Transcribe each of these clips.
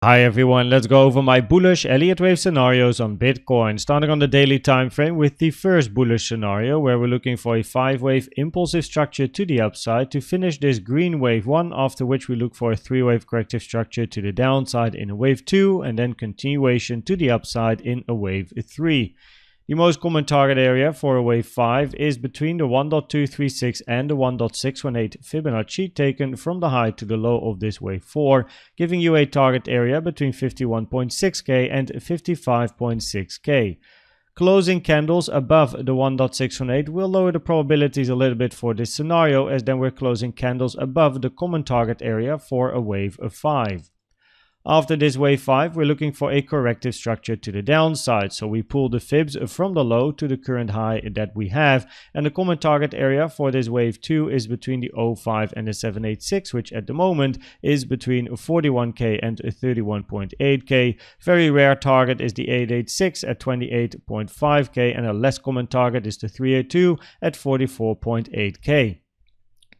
Hi everyone, let's go over my bullish Elliott Wave scenarios on Bitcoin. Starting on the daily time frame with the first bullish scenario where we're looking for a 5-wave impulsive structure to the upside to finish this green wave 1, after which we look for a 3-wave corrective structure to the downside in a wave 2 and then continuation to the upside in a wave 3. The most common target area for a wave 5 is between the 1.236 and the 1.618 Fibonacci taken from the high to the low of this wave 4, giving you a target area between 51.6k and 55.6k. Closing candles above the 1.618 will lower the probabilities a little bit for this scenario, as then we're closing candles above the common target area for a wave of 5. After this wave 5, we're looking for a corrective structure to the downside. So we pull the fibs from the low to the current high that we have. And the common target area for this wave 2 is between the 0.5 and the 786, which at the moment is between 41k and 31.8k. Very rare target is the 886 at 28.5k, and a less common target is the 382 at 44.8k.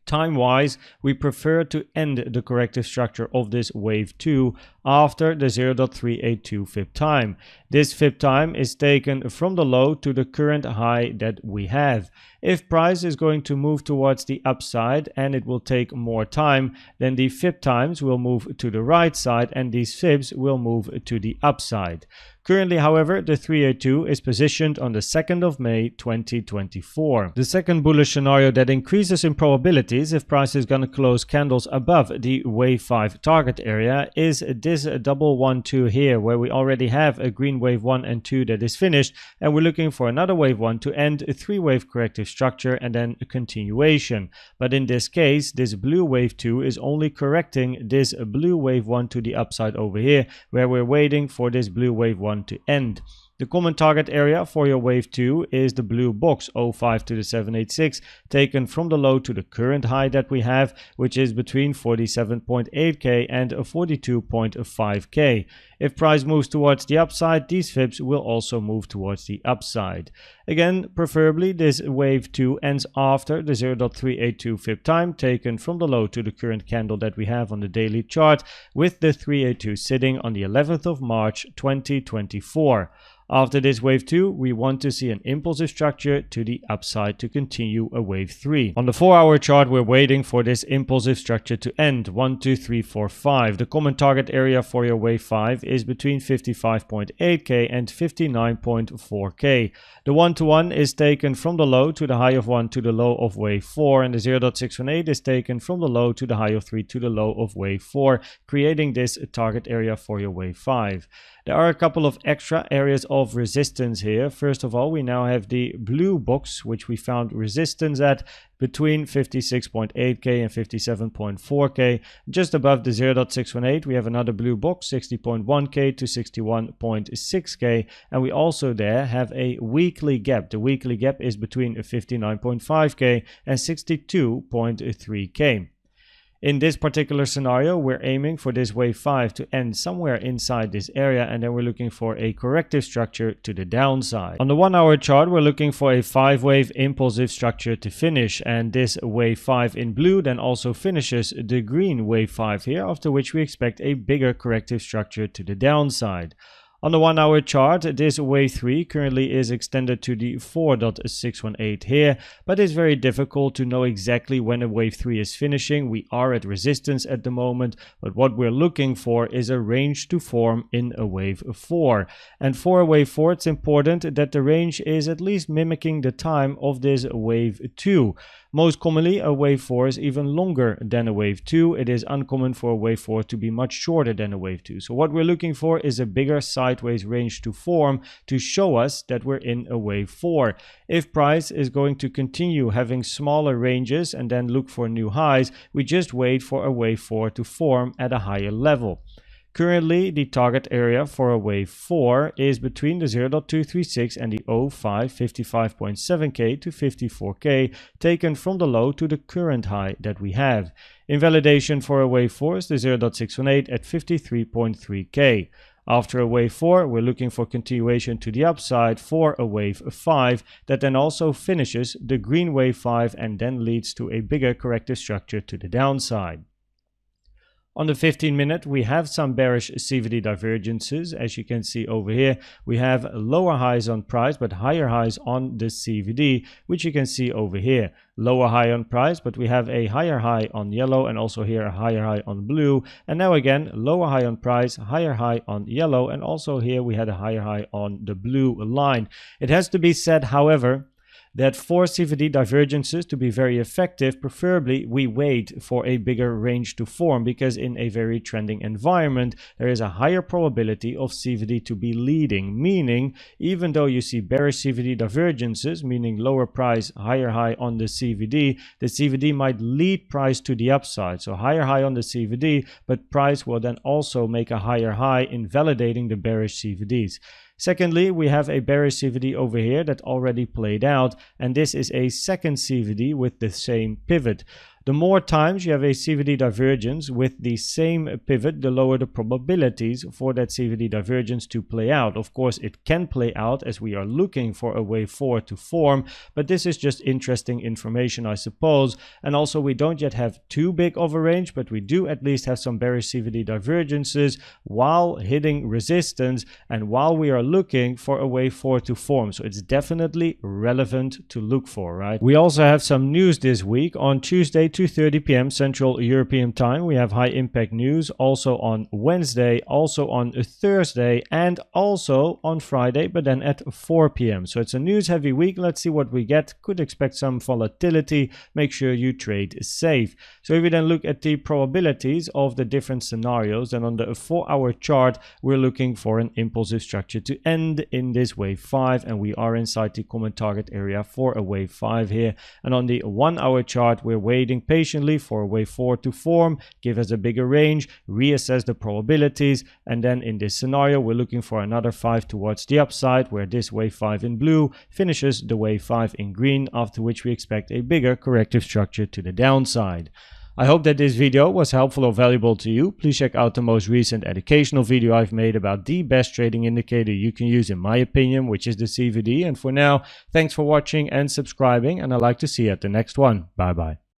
Time-wise, we prefer to end the corrective structure of this wave 2 after the 0.382 fib time. This fib time is taken from the low to the current high that we have. If price is going to move towards the upside and it will take more time, then the fib times will move to the right side and these fibs will move to the upside. Currently, however, the 382 is positioned on the 2nd of May 2024. The second bullish scenario that increases in probabilities if price is going to close candles above the wave 5 target area is this double 1-2 here, where we already have a green wave 1 and 2 that is finished, and we're looking for another wave 1 to end a 3-wave corrective structure and then a continuation. But in this case, this blue wave 2 is only correcting this blue wave 1 to the upside over here, where we're waiting for this blue wave 1 to end. The common target area for your wave 2 is the blue box 0.5 to the 786, taken from the low to the current high that we have, which is between 47.8k and 42.5k. If price moves towards the upside, these fibs will also move towards the upside. Again, preferably this wave 2 ends after the 0.382 fib time, taken from the low to the current candle that we have on the daily chart, with the 382 sitting on the 11th of March 2024. After this wave 2, we want to see an impulsive structure to the upside to continue a wave 3. On the 4-hour chart, we're waiting for this impulsive structure to end. 1, 2, 3, 4, 5. The common target area for your wave 5 is between 55.8k and 59.4k. The 1-to-1 is taken from the low to the high of 1 to the low of wave 4, and the 0.618 is taken from the low to the high of 3 to the low of wave 4, creating this target area for your wave 5. There are a couple of extra areas of resistance here. First of all, we now have the blue box, which we found resistance at between 56.8k and 57.4k. Just above the 0.618, we have another blue box, 60.1k to 61.6k. And we also there have a weekly gap. The weekly gap is between 59.5k and 62.3k. In this particular scenario, we're aiming for this wave 5 to end somewhere inside this area, and then we're looking for a corrective structure to the downside. On the 1-hour chart, we're looking for a 5-wave impulsive structure to finish, and this wave 5 in blue then also finishes the green wave 5 here, after which we expect a bigger corrective structure to the downside. On the 1-hour chart, this wave 3 currently is extended to the 4.618 here, but it's very difficult to know exactly when a wave 3 is finishing. We are at resistance at the moment, but what we're looking for is a range to form in a wave 4. And for a wave 4, it's important that the range is at least mimicking the time of this wave 2. Most commonly, a wave 4 is even longer than a wave 2. It is uncommon for a wave 4 to be much shorter than a wave 2. So what we're looking for is a bigger sideways range to form to show us that we're in a wave 4. If price is going to continue having smaller ranges and then look for new highs, we just wait for a wave 4 to form at a higher level. Currently, the target area for a wave 4 is between the 0.236 and the 0.5, 55.7k to 54k, taken from the low to the current high that we have. Invalidation for a wave 4 is the 0.618 at 53.3k. After a wave 4, we're looking for continuation to the upside for a wave 5 that then also finishes the green wave 5 and then leads to a bigger corrective structure to the downside. On the 15-minute, we have some bearish CVD divergences. As you can see over here, we have lower highs on price, but higher highs on the CVD, which you can see over here. Lower high on price, but we have a higher high on yellow, and also here a higher high on blue. And now again, lower high on price, higher high on yellow, and also here we had a higher high on the blue line. It has to be said, however, that for CVD divergences to be very effective, preferably we wait for a bigger range to form, because in a very trending environment, there is a higher probability of CVD to be leading, meaning even though you see bearish CVD divergences, meaning lower price, higher high on the CVD might lead price to the upside. So higher high on the CVD, but price will then also make a higher high, invalidating the bearish CVDs. Secondly, we have a bearish CVD over here that already played out, and this is a second CVD with the same pivot. The more times you have a CVD divergence with the same pivot, the lower the probabilities for that CVD divergence to play out. Of course, it can play out as we are looking for a wave 4 to form, but this is just interesting information, I suppose. And also, we don't yet have too big of a range, but we do at least have some bearish CVD divergences while hitting resistance and while we are looking for a wave 4 to form. So it's definitely relevant to look for, right? We also have some news this week. On Tuesday, 2:30 p.m. Central European Time, we have high impact news. Also on Wednesday, also on Thursday, and also on Friday, but then at 4 p.m. So it's a news heavy week. Let's see what we get. Could expect some volatility. Make sure you trade safe. So if we then look at the probabilities of the different scenarios, then on the 4-hour chart, we're looking for an impulsive structure to end in this wave 5, and we are inside the common target area for a wave 5 here. And on the 1-hour chart, we're waiting patiently for a wave 4 to form, give us a bigger range, reassess the probabilities, and then in this scenario we're looking for another 5 towards the upside, where this wave 5 in blue finishes the wave 5 in green, after which we expect a bigger corrective structure to the downside. I hope that this video was helpful or valuable to you. Please check out the most recent educational video I've made about the best trading indicator you can use in my opinion, which is the CVD. And for now, thanks for watching and subscribing, and I'd like to see you at the next one. Bye bye.